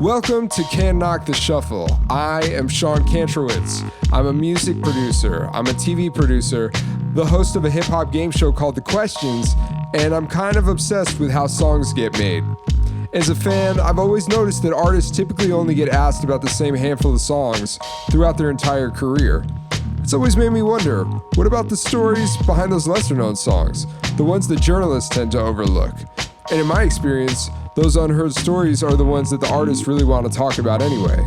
Welcome to Can't Knock the Shuffle. I am Sean Kantrowitz. I'm a music producer. I'm a TV producer, the host of a hip-hop game show called The Questions, and I'm kind of obsessed with how songs get made. As a fan, I've always noticed that artists typically only get asked about the same handful of songs throughout their entire career. It's always made me wonder, what about the stories behind those lesser-known songs, the ones that journalists tend to overlook? And in my experience, those unheard stories are the ones that the artists really want to talk about anyway.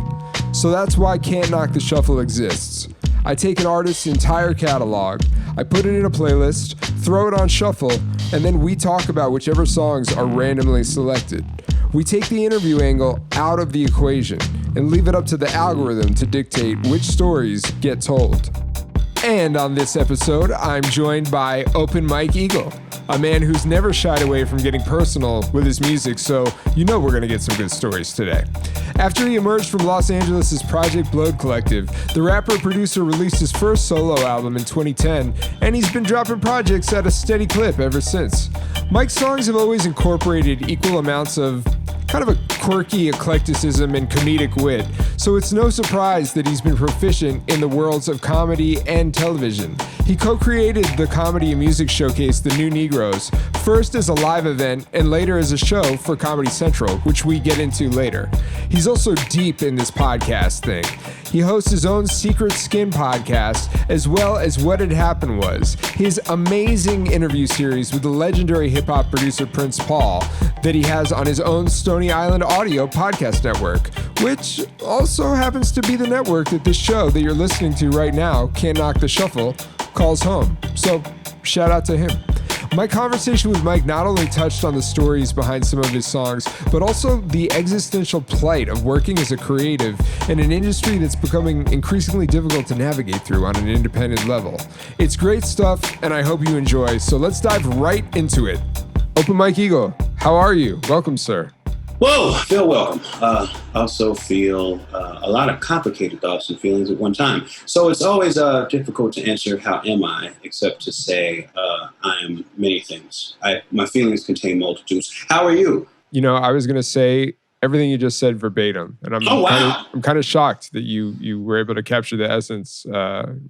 So that's why Can't Knock the Shuffle exists. I take an artist's entire catalog, I put it in a playlist, throw it on shuffle, and then we talk about whichever songs are randomly selected. We take the interview angle out of the equation and leave it up to the algorithm to dictate which stories get told. And on this episode, I'm joined by Open Mike Eagle, a man who's never shied away from getting personal with his music, so you know we're going to get some good stories today. After he emerged from Los Angeles' Project Blowed Collective, the rapper-producer released his first solo album in 2010, and he's been dropping projects at a steady clip ever since. Mike's songs have always incorporated equal amounts of kind of a quirky eclecticism and comedic wit, so it's no surprise that he's been proficient in the worlds of comedy and television. He co-created the comedy and music showcase The New Negroes, first as a live event and later as a show for Comedy Central, which we get into later. He's also deep in this podcast thing. He hosts his own Secret Skin podcast, as well as What Had Happened Was, his amazing interview series with the legendary hip-hop producer Prince Paul that he has on his own Stony Island audio podcast network, which also happens to be the network that this show that you're listening to right now, Can't Knock the Shuffle, calls home. So shout out to him. My conversation with Mike not only touched on the stories behind some of his songs, but also the existential plight of working as a creative in an industry that's becoming increasingly difficult to navigate through on an independent level. It's great stuff, and I hope you enjoy, so let's dive right into it. Open Mike Eagle, how are you? Welcome, sir. Whoa, feel welcome. Also feel a lot of complicated thoughts and feelings at one time. So it's always difficult to answer how am I, except to say I am many things. My feelings contain multitudes. How are you? You know, I was going to say everything you just said verbatim, and I'm kind of shocked that you were able to capture the essence.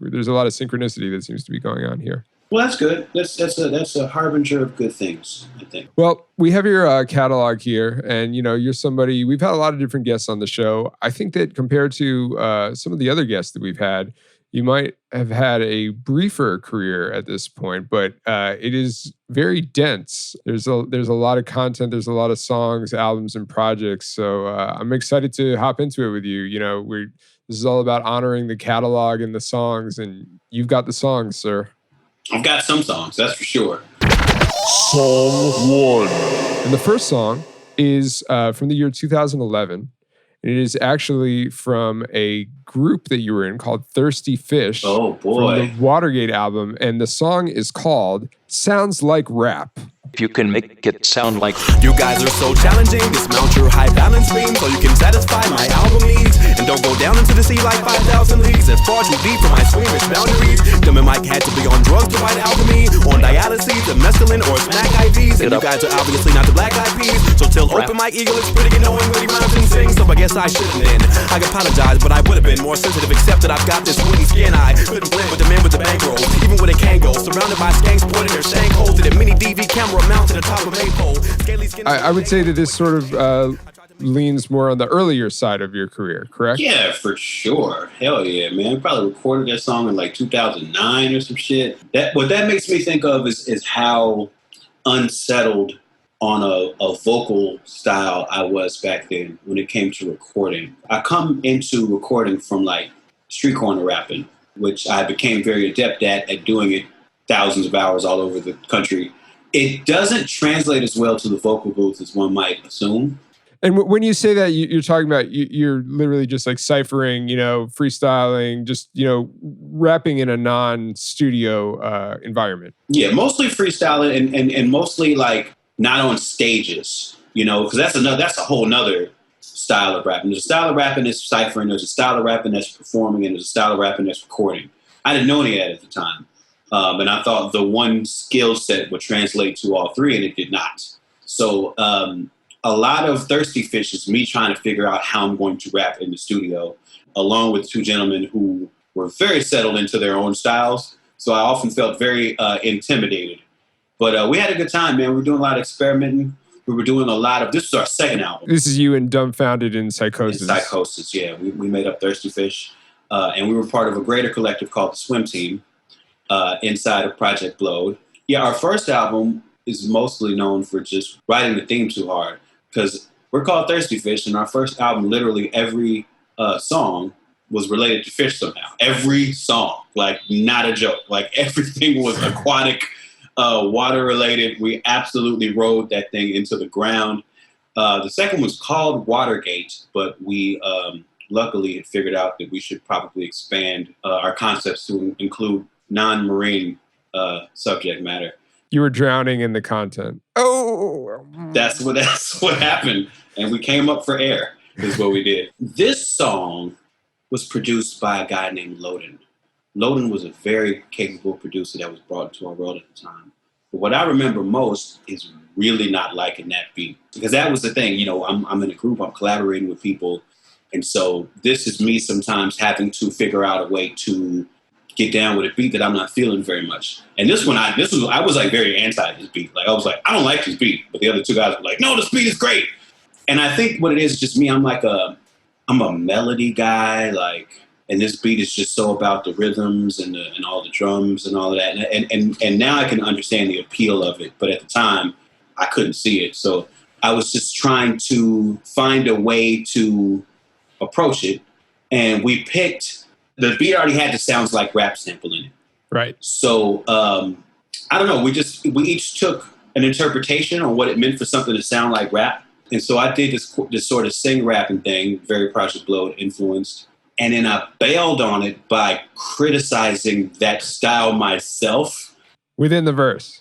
There's a lot of synchronicity that seems to be going on here. Well, that's good. That's a harbinger of good things, I think. Well, we have your catalog here, and you know you're somebody. We've had a lot of different guests on the show. I think that compared to some of the other guests that we've had, you might have had a briefer career at this point, but it is very dense. There's a lot of content. There's a lot of songs, albums, and projects. So I'm excited to hop into it with you. You know, this is all about honoring the catalog and the songs, and you've got the songs, sir. I've got some songs, that's for sure. Song 1. And the first song is from the year 2011. It is actually from a group that you were in called Thirsty Fish. Oh, boy. From the Watergate album. And the song is called Sounds Like Rap. If you can make it sound like you guys are so challenging, dismount your high balance beam so you can satisfy my album needs. And don't go down into the sea like 5,000 leagues. That's far too deep for my squeamish boundaries. Dumb and Mike had to be on drugs to write alchemy, on dialysis, the mescaline, or smack IVs. And you guys are obviously not the black eyed peas. So tell Open Mike Eagle it's pretty good knowing what he rhymes and sings. So I guess I shouldn't then. I apologize, but I would have been more sensitive, except that I've got this wooden skin. I couldn't blend with the men with the bankroll, even when it can go. Surrounded by skanks pointing their shank holes to the mini DV camera mounted atop a maypole. I would say that this sort of leans more on the earlier side of your career, correct? Yeah, for sure. Hell yeah, man. I probably recorded that song in like 2009 or some shit. What that makes me think of is how unsettled on a vocal style I was back then when it came to recording. I come into recording from like street corner rapping, which I became very adept at doing it thousands of hours all over the country. It doesn't translate as well to the vocal booth as one might assume. And when you say that, you're talking about you're literally just like ciphering, you know, freestyling, just, you know, rapping in a non-studio environment. Yeah, mostly freestyling and mostly like not on stages, you know, because that's a whole nother style of rapping. There's a style of rapping that's ciphering, there's a style of rapping that's performing, and there's a style of rapping that's recording. I didn't know any of that at the time. And I thought the one skill set would translate to all three, and it did not. So a a lot of Thirsty Fish is me trying to figure out how I'm going to rap in the studio, along with two gentlemen who were very settled into their own styles. So I often felt very intimidated. But we had a good time, man. We were doing a lot of experimenting. We were doing a lot of, this was our second album. This is you and Dumbfounded in Psychosis. In Psychosis, yeah. We made up Thirsty Fish. And we were part of a greater collective called the Swim Team inside of Project Blowed. Yeah, our first album is mostly known for just writing the theme too hard, because we're called Thirsty Fish, and our first album, literally every song was related to fish somehow. Every song, like not a joke. Like everything was aquatic, water related. We absolutely rode that thing into the ground. The second was called Watergate, but we luckily had figured out that we should probably expand our concepts to include non-marine subject matter. You were drowning in the content. Oh, that's what happened, and we came up for air. Is what we did. This song was produced by a guy named Loden. Loden was a very capable producer that was brought into our world at the time. But what I remember most is really not liking that beat, because that was the thing. You know, I'm in a group. I'm collaborating with people, and so this is me sometimes having to figure out a way to get down with a beat that I'm not feeling very much. And this one, I was like very anti this beat. Like I was like, I don't like this beat. But the other two guys were like, no, this beat is great. And I think what it is just me. I'm a melody guy. Like, and this beat is just so about the rhythms and all the drums and all of that. And now I can understand the appeal of it. But at the time, I couldn't see it. So I was just trying to find a way to approach it. And we picked. The beat already had the sounds like rap sample in it. Right. So, I don't know. We each took an interpretation on what it meant for something to sound like rap. And so I did this sort of sing rapping thing, very Project Blowed influenced. And then I bailed on it by criticizing that style myself. Within the verse.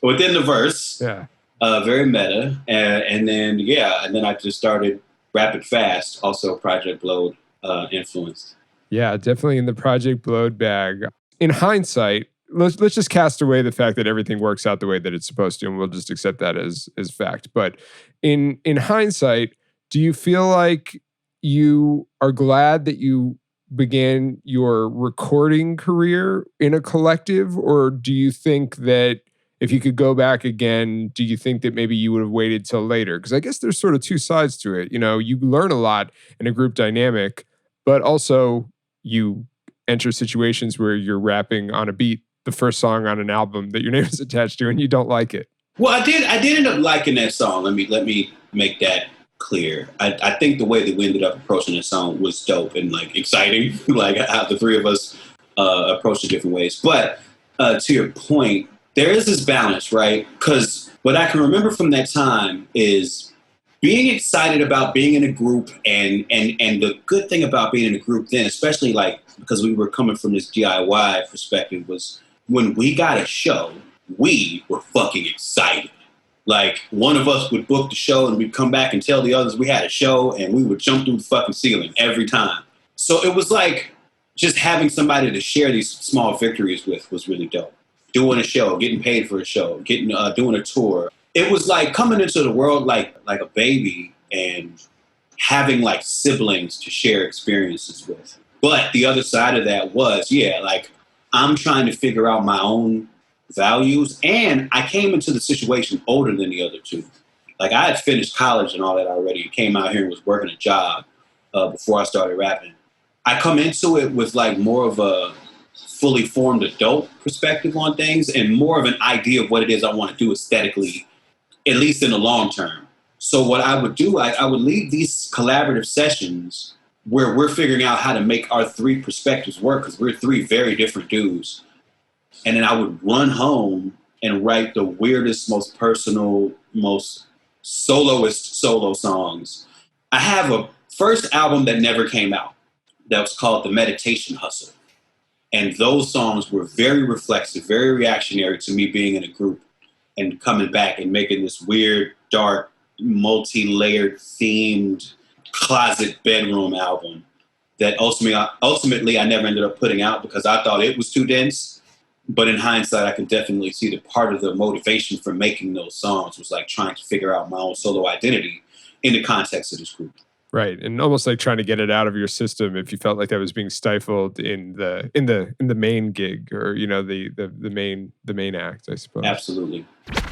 Yeah. Very meta. And then I just started rapping fast, also Project Blowed influenced. Yeah, definitely in the Project Blowed bag. In hindsight, let's just cast away the fact that everything works out the way that it's supposed to, and we'll just accept that as fact. But in hindsight, do you feel like you are glad that you began your recording career in a collective, or do you think that if you could go back again, do you think that maybe you would have waited till later? Because I guess there's sort of two sides to it. You know, you learn a lot in a group dynamic, but also you enter situations where you're rapping on a beat, the first song on an album that your name is attached to, and you don't like it. Well, I did end up liking that song. Let me make that clear. I think the way that we ended up approaching the song was dope and like exciting, like how the three of us approached it different ways. But to your point, there is this balance, right? Because what I can remember from that time is being excited about being in a group, and the good thing about being in a group then, especially like because we were coming from this DIY perspective, was when we got a show, we were fucking excited. Like one of us would book the show and we'd come back and tell the others we had a show, and we would jump through the fucking ceiling every time. So it was like just having somebody to share these small victories with was really dope. Doing a show, getting paid for a show, doing a tour. It was like coming into the world like a baby and having like siblings to share experiences with. But the other side of that was, like I'm trying to figure out my own values. And I came into the situation older than the other two. Like I had finished college and all that already. Came out here and was working a job before I started rapping. I come into it with like more of a fully formed adult perspective on things and more of an idea of what it is I want to do aesthetically, at least in the long term. So what I would do, I would lead these collaborative sessions where we're figuring out how to make our three perspectives work, because we're three very different dudes. And then I would run home and write the weirdest, most personal, most soloist solo songs. I have a first album that never came out that was called The Meditation Hustle. And those songs were very reflexive, very reactionary to me being in a group and coming back and making this weird, dark, multi-layered themed closet bedroom album that ultimately I never ended up putting out because I thought it was too dense. But in hindsight, I can definitely see that part of the motivation for making those songs was like trying to figure out my own solo identity in the context of this group. Right, and almost like trying to get it out of your system if you felt like that was being stifled in the main gig, or the main act, I suppose. Absolutely.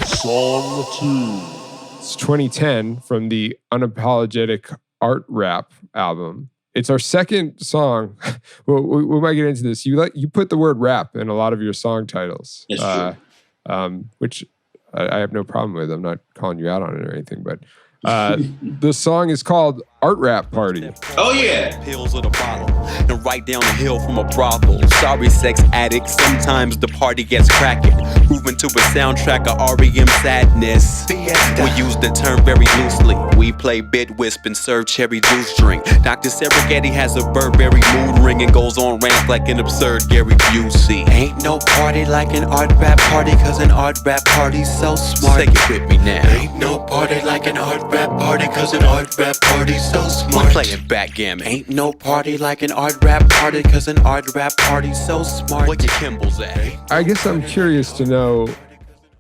Song 2. It's 2010 from the Unapologetic Art Rap album. It's our second song. Well, we might get into this. You put the word rap in a lot of your song titles, It's true. Which I have no problem with. I'm not calling you out on it or anything, but the song is called Art Rap Party. Oh, yeah. Pills of the bottle and right down the hill from a brothel. Sorry, sex addict. Sometimes the party gets cracking. Moving to a soundtrack of REM sadness. We use the term very loosely. We play bid wisp and serve cherry juice drink. Dr. Serengeti has a Burberry mood ring and goes on rant like an absurd Gary Busey. Ain't no party like an art rap party, cause an art rap party's so smart. Take it with me now. Ain't no party like an art rap party, cause an art rap party's so smart. We playing backgammon. Ain't no party like an art rap party, cause an art rap party's so smart. Where your Kimball's at? I guess I'm curious to know,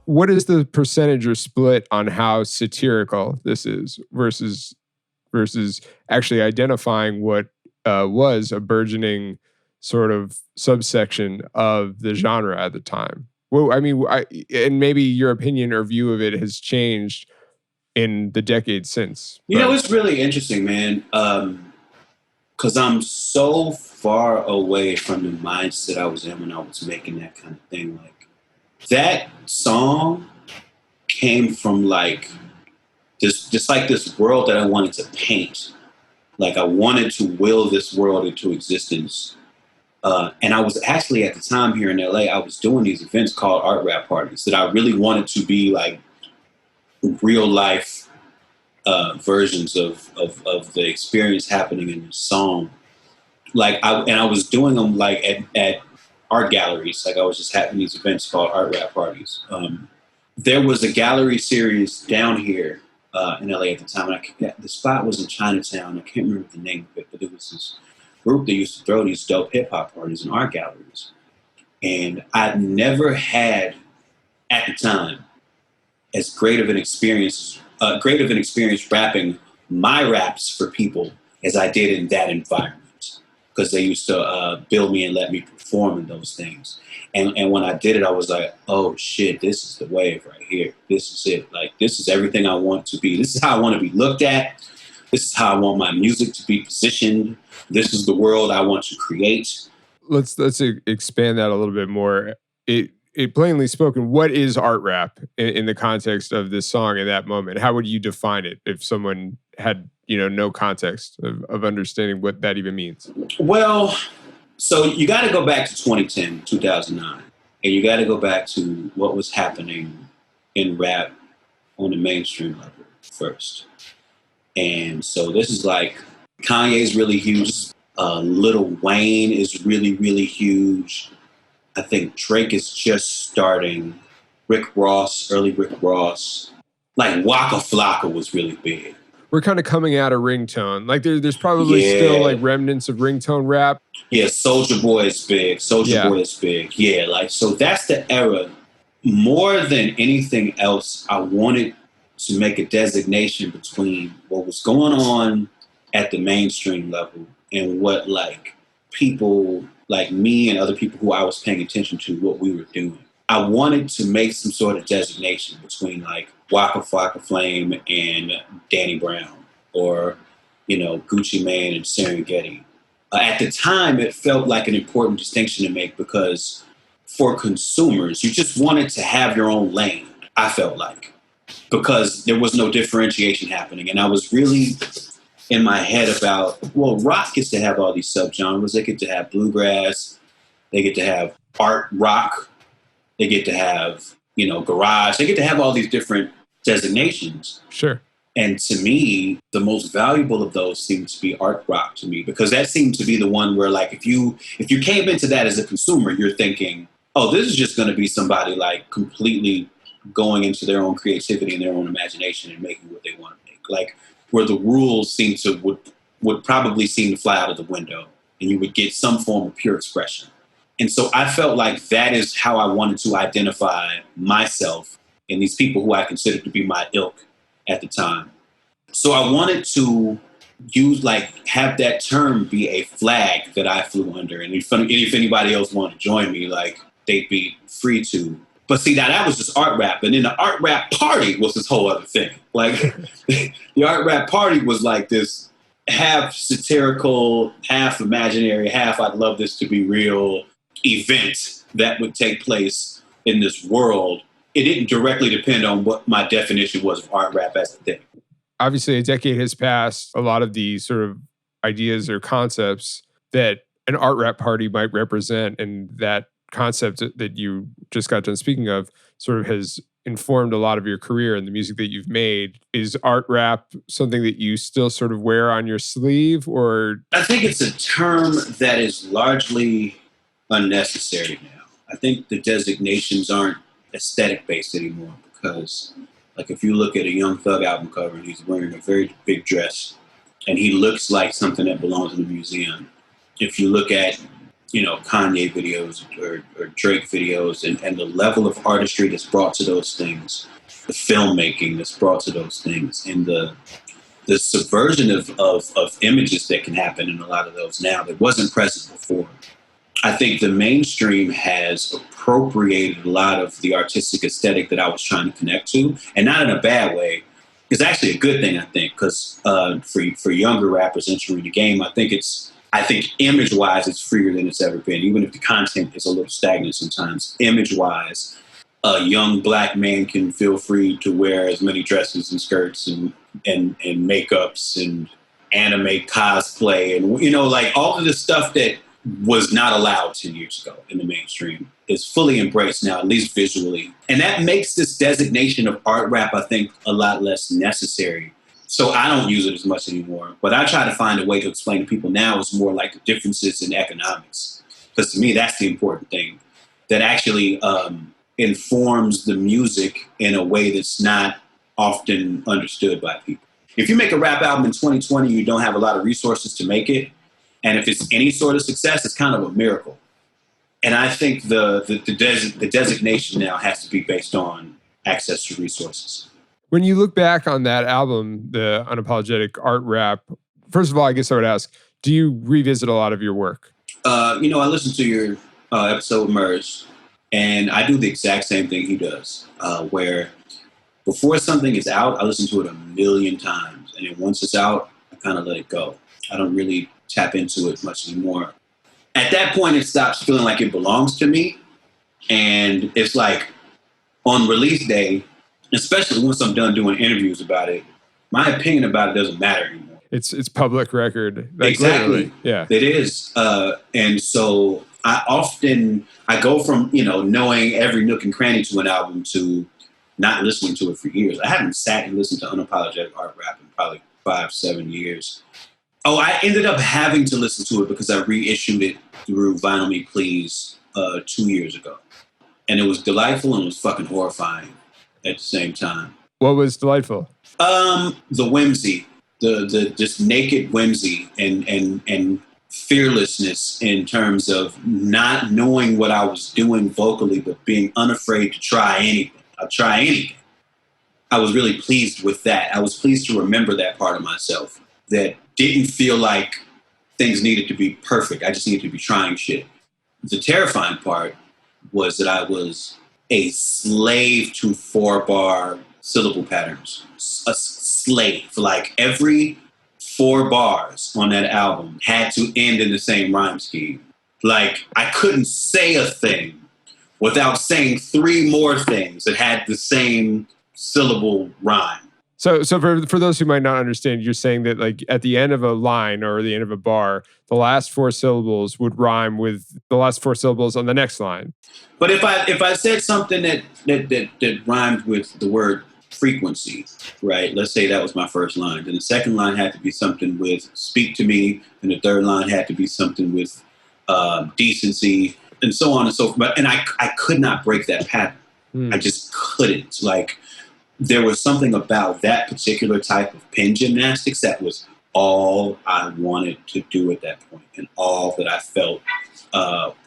what is the percentage or split on how satirical this is versus actually identifying what was a burgeoning sort of subsection of the genre at the time? Well, I mean, and maybe your opinion or view of it has changed in the decades since. You know, it's really interesting, man, because I'm so far away from the mindset I was in when I was making that kind of thing. Like, that song came from like this world that I wanted to paint. Like, I wanted to will this world into existence. And I was actually, at the time here in LA, I was doing these events called art rap parties that I really wanted to be like real life versions of the experience happening in the song. Like, I was doing them like at art galleries. Like, I was just having these events called art rap parties. There was a gallery series down here in LA at the time. And the spot was in Chinatown. I can't remember the name of it, but it was this group that used to throw these dope hip hop parties in art galleries. And I'd never had, at the time, as great of an experience rapping my raps for people as I did in that environment, because they used to bill me and let me perform in those things. And when I did it, I was like, oh shit, this is the wave right here. This is it. Like, this is everything I want to be. This is how I want to be looked at. This is how I want my music to be positioned. This is the world I want to create. Let's expand that a little bit more. It plainly spoken, what is art rap in the context of this song in that moment? How would you define it if someone had, no context of understanding what that even means? Well, so you got to go back to 2010, 2009, and you got to go back to what was happening in rap on the mainstream level first. And so this is like, Kanye's really huge. Lil Wayne is really, really huge. I think Drake is just starting. Rick Ross, early Rick Ross. Like, Waka Flocka was really big. We're kind of coming out of ringtone. Like, there's probably still like remnants of ringtone rap. Yeah, Soulja Boy is big. Boy is big. Yeah, like, so that's the era. More than anything else, I wanted to make a designation between what was going on at the mainstream level and what, like, people like me and other people who I was paying attention to, what we were doing. I wanted to make some sort of designation between, like, Waka Flocka Flame and Danny Brown, or, Gucci Mane and Serengeti. At the time, it felt like an important distinction to make, because for consumers, you just wanted to have your own lane, I felt like, because there was no differentiation happening. And I was really in my head about, well, rock gets to have all these subgenres. They get to have bluegrass. They get to have art rock. They get to have, garage. They get to have all these different designations. Sure. And to me, the most valuable of those seemed to be art rock to me, because that seemed to be the one where, like, if you came into that as a consumer, you're thinking, oh, this is just going to be somebody, like, completely going into their own creativity and their own imagination and making what they want to make. Like, where the rules would probably seem to fly out of the window, and you would get some form of pure expression. And so I felt like that is how I wanted to identify myself and these people who I considered to be my ilk at the time. So I wanted to have that term be a flag that I flew under. And if anybody else wanted to join me, like, they'd be free to. But see, now that was just art rap. And then the art rap party was this whole other thing. Like, the art rap party was like this half satirical, half imaginary, half I'd love this to be real event that would take place in this world. It didn't directly depend on what my definition was of art rap as a thing. Obviously, a decade has passed. A lot of the sort of ideas or concepts that an art rap party might represent, and that concept that you just got done speaking of sort of has informed a lot of your career and the music that you've made. Is art rap something that you still sort of wear on your sleeve, or? I think it's a term that is largely unnecessary now. I think the designations aren't aesthetic based anymore, because like if you look at a Young Thug album cover and he's wearing a very big dress and he looks like something that belongs in a museum. If you look at, Kanye videos or Drake videos and the level of artistry that's brought to those things, the filmmaking that's brought to those things, and the subversion of images that can happen in a lot of those now that wasn't present before. I think the mainstream has appropriated a lot of the artistic aesthetic that I was trying to connect to, and not in a bad way. It's actually a good thing, I think, because for younger rappers entering the game, I think image-wise, it's freer than it's ever been, even if the content is a little stagnant sometimes. Image-wise, a young black man can feel free to wear as many dresses and skirts and makeups and anime cosplay and, like all of the stuff that was not allowed 10 years ago in the mainstream is fully embraced now, at least visually. And that makes this designation of art rap, I think, a lot less necessary. So I don't use it as much anymore. But I try to find a way to explain to people now is more like the differences in economics. Because to me, that's the important thing. That actually informs the music in a way that's not often understood by people. If you make a rap album in 2020, you don't have a lot of resources to make it. And if it's any sort of success, it's kind of a miracle. And I think the designation now has to be based on access to resources. When you look back on that album, the Unapologetic Art Rap, first of all, I guess I would ask, do you revisit a lot of your work? I listened to your episode with Merz, and I do the exact same thing he does, where before something is out, I listen to it a million times. And then once it's out, I kind of let it go. I don't really tap into it much anymore. At that point, it stops feeling like it belongs to me. And it's like on release day, especially once I'm done doing interviews about it, my opinion about it doesn't matter anymore. It's public record. Like, exactly. Literally. Yeah. It is. And so I go from, knowing every nook and cranny to an album to not listening to it for years. I haven't sat and listened to Unapologetic Art Rap in probably 5-7 years. Oh, I ended up having to listen to it because I reissued it through Vinyl Me Please 2 years ago. And it was delightful and it was fucking horrifying at the same time. What was delightful? The whimsy, the just naked whimsy and fearlessness in terms of not knowing what I was doing vocally, but being unafraid to try anything. I'll try anything. I was really pleased with that. I was pleased to remember that part of myself that didn't feel like things needed to be perfect. I just needed to be trying shit. The terrifying part was that I was a slave to 4-bar syllable patterns. A slave. Like every 4 bars on that album had to end in the same rhyme scheme. Like I couldn't say a thing without saying 3 more things that had the same syllable rhyme. So for those who might not understand, you're saying that like at the end of a line or the end of a bar, the last 4 syllables would rhyme with the last 4 syllables on the next line. But if I said something that rhymed with the word frequency, right? Let's say that was my first line. Then the second line had to be something with speak to me, and the third line had to be something with decency, and so on and so forth. And I could not break that pattern. I just couldn't. Like, there was something about that particular type of pen gymnastics that was all I wanted to do at that point, and all that I felt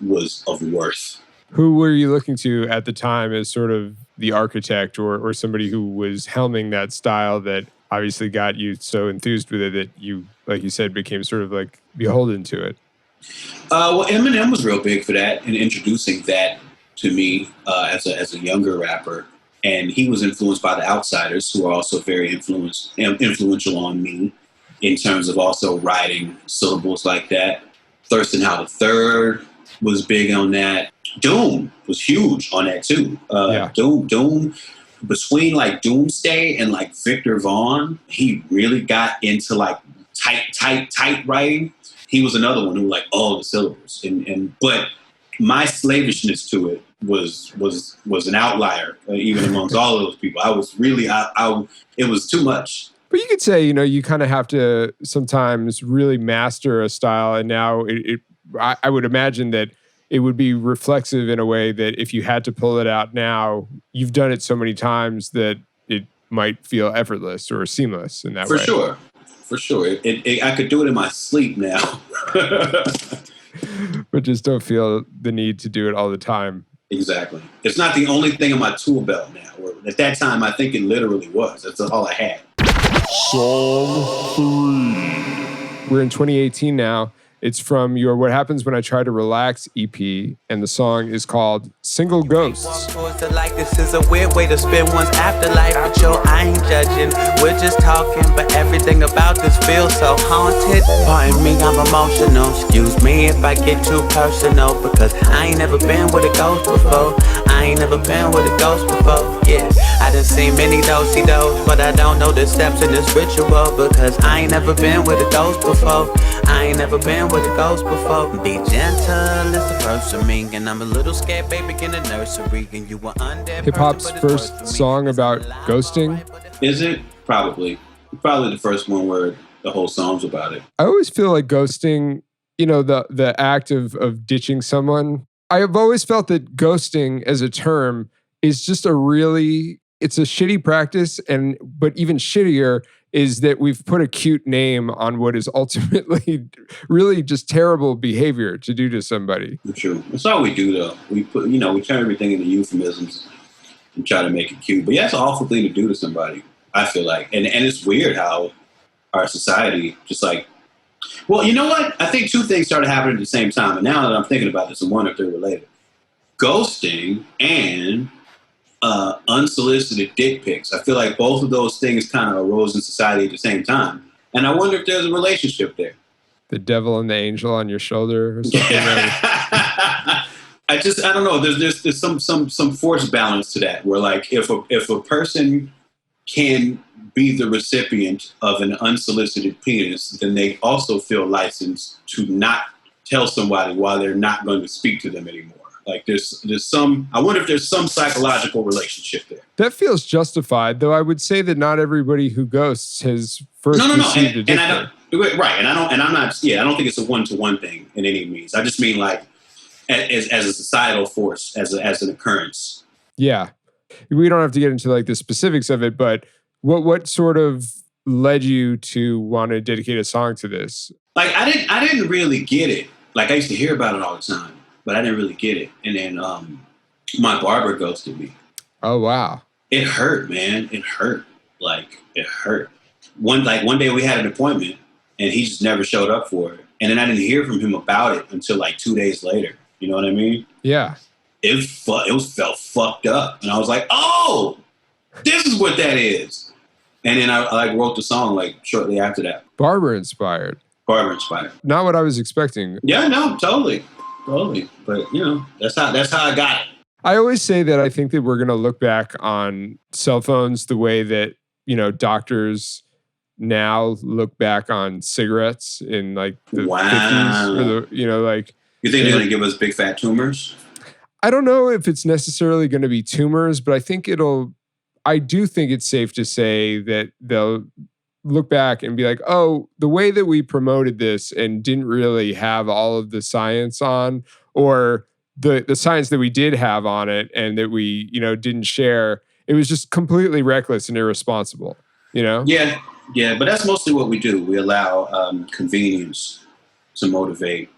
was of worth. Who were you looking to at the time as sort of the architect or somebody who was helming that style that obviously got you so enthused with it that you, like you said, became sort of like beholden to it? Well, Eminem was real big for that and introducing that to me as a younger rapper. And he was influenced by the Outsiders, who are also very influential on me in terms of also writing syllables like that. Thurston Howell III was big on that. Doom was huge on that too. Doom. Between like Doomsday and like Victor Vaughn, he really got into like tight writing. He was another one who like all the syllables. But my slavishness to it was an outlier, even amongst all of those people. I was really, it was too much. But you could say, you kind of have to sometimes really master a style. And now I would imagine that it would be reflexive in a way that if you had to pull it out now, you've done it so many times that it might feel effortless or seamless in that way. For sure. I could do it in my sleep now. But just don't feel the need to do it all the time. Exactly. It's not the only thing in my tool belt now. At that time, I think it literally was. That's all I had. Song 3. We're in 2018 now. It's from your What Happens When I Try to Relax EP, and the song is called Single Ghosts. Like this is a weird way to spend one's afterlife, but yo, I ain't judging. We're just talking, but everything about this feels so haunted. Pardon me, I'm emotional. Excuse me if I get too personal, because I ain't never been with a ghost before. I ain't never been with a ghost before. Yeah, I done seen many do-si-dos, but I don't know the steps in this ritual, because I ain't never been with a ghost before. I ain't never been with a ghost before. Be gentle is the first of me, and I'm a little scared baby in the nursery, and you were undead. Hip-hop's first song about ghosting. Is it? Probably the first one where the whole song's about it. I always feel like ghosting, the act of ditching someone. I have always felt that ghosting as a term is just it's a shitty practice, but even shittier is that we've put a cute name on what is ultimately really just terrible behavior to do to somebody. True. That's all we do, though. We turn everything into euphemisms and try to make it cute. But yeah, it's an awful thing to do to somebody, I feel like. And it's weird how our society just like, well, you know what? I think two things started happening at the same time. And now that I'm thinking about this, I wonder if they're related. Ghosting and unsolicited dick pics. I feel like both of those things kind of arose in society at the same time. And I wonder if there's a relationship there. The devil and the angel on your shoulder or something. I don't know. There's some force balance to that where like if a person can be the recipient of an unsolicited penis, then they also feel licensed to not tell somebody why they're not going to speak to them anymore. Like there's some, I wonder if there's some psychological relationship there. That feels justified, though I would say that not everybody who ghosts has first received a dick pic. Right. I don't think it's a one-to-one thing in any means. I just mean like as a societal force, as an occurrence. Yeah. We don't have to get into like the specifics of it, but what sort of led you to want to dedicate a song to this? Like I didn't really get it. Like I used to hear about it all the time, but I didn't really get it. And then my barber ghosted me. Oh wow. It hurt, man. It hurt. Like it hurt. One day we had an appointment and he just never showed up for it. And then I didn't hear from him about it until like 2 days later. You know what I mean? Yeah. It felt fucked up. And I was like, oh, this is what that is. And then I like wrote the song like shortly after that. Barber inspired. Not what I was expecting. Yeah, no, totally. But that's how I got it. I always say that I think that we're going to look back on cell phones the way that, doctors now look back on cigarettes in like the 50s or like. You think they're going to give us big fat tumors? I don't know if it's necessarily going to be tumors, but I do think it's safe to say that they'll look back and be like, oh, the way that we promoted this and didn't really have all of the science on, or the science that we did have on it and that we, didn't share, it was just completely reckless and irresponsible, Yeah, but that's mostly what we do. We allow convenience to motivate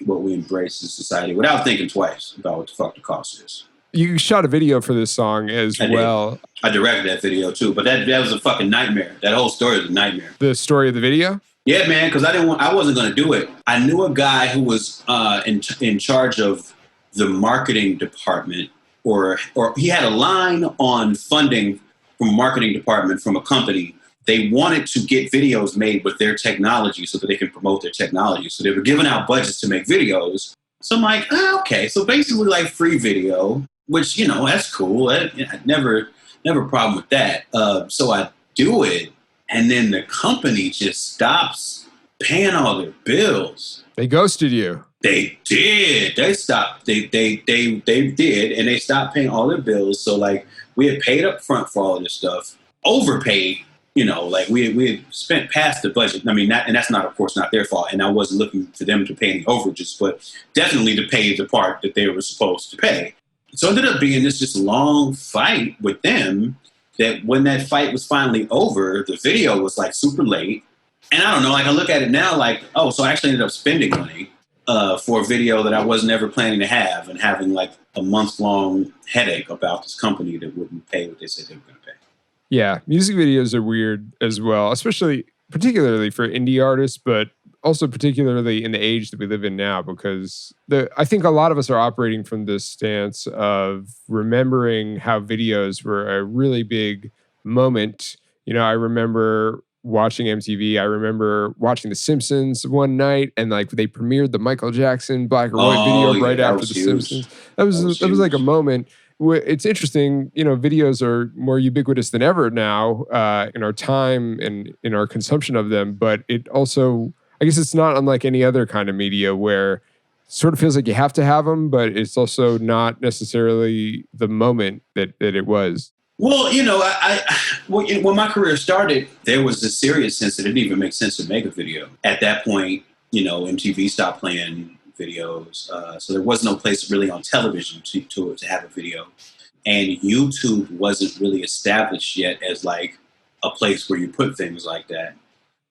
what we embrace in society without thinking twice about what the fuck the cost is. You shot a video for this song as well. I directed that video too, but that was a fucking nightmare. That whole story was a nightmare. The story of the video? Yeah, man, because I wasn't going to do it. I knew a guy who was in charge of the marketing department, or he had a line on funding from a marketing department from a company. They wanted to get videos made with their technology so that they can promote their technology. So they were giving out budgets to make videos. So I'm like, okay. So basically like free video, which, that's cool. I never a problem with that. So I do it. And then the company just stops paying all their bills. They ghosted you. They did. They stopped. They did. And they stopped paying all their bills. So like we had paid up front for all of this stuff, overpaid. Like we had spent past the budget. I mean, and that's not, of course, not their fault. And I wasn't looking for them to pay any overages, but definitely to pay the part that they were supposed to pay. So it ended up being this just long fight with them that when that fight was finally over, the video was like super late. And I don't know, like I look at it now like, oh, so I actually ended up spending money for a video that I wasn't ever planning to have and having like a month-long headache about this company that wouldn't pay what they said they were going to pay. Yeah, music videos are weird as well, particularly for indie artists, but also particularly in the age that we live in now, because I think a lot of us are operating from this stance of remembering how videos were a really big moment. I remember watching MTV. I remember watching The Simpsons one night, and like they premiered the Michael Jackson black or white video right after The Simpsons. That was like a moment. It's interesting, videos are more ubiquitous than ever now in our time and in our consumption of them. But it also, I guess it's not unlike any other kind of media where it sort of feels like you have to have them, but it's also not necessarily the moment that it was. Well, when my career started, there was this serious sense that it didn't even make sense to make a video. At that point, MTV stopped playing videos. So there was no place really on television to have a video. And YouTube wasn't really established yet as like a place where you put things like that.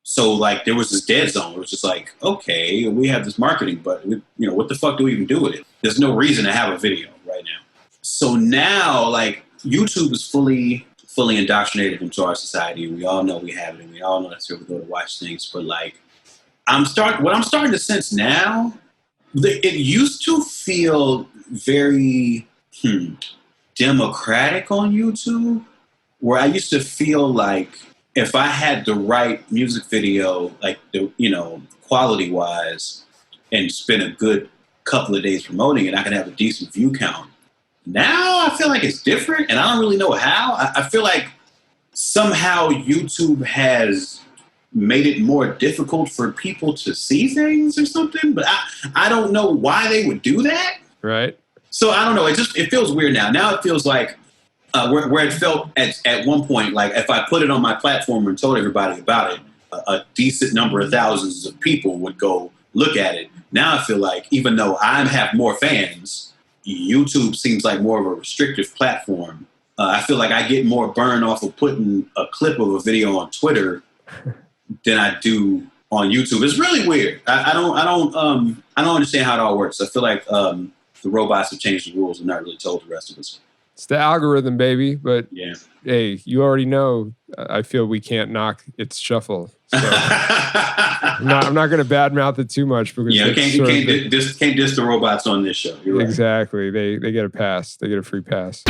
So like there was this dead zone. It was just like, okay, we have this marketing, but what the fuck do we even do with it? There's no reason to have a video right now. So now like YouTube is fully indoctrinated into our society. We all know we have it, and we all know that's where we go to watch things. But like what I'm starting to sense now, it used to feel very democratic on YouTube, where I used to feel like if I had the right music video, like quality wise, and spend a good couple of days promoting it, I could have a decent view count. Now I feel like it's different, and I don't really know how. I feel like somehow YouTube has made it more difficult for people to see things or something, but I don't know why they would do that. Right. So I don't know. It feels weird now. Now it feels like where it felt at one point, like if I put it on my platform and told everybody about it, a decent number of thousands of people would go look at it. Now I feel like even though I have more fans, YouTube seems like more of a restrictive platform. I feel like I get more burn off of putting a clip of a video on Twitter than I do on YouTube. It's really weird. I don't understand how it all works. I feel like the robots have changed the rules and not really told the rest of us. It's the algorithm, baby. But yeah, hey, you already know. I feel we can't knock its shuffle. So I'm not going to badmouth it too much because you can't diss the robots on this show. You're right. Exactly. They get a pass. They get a free pass.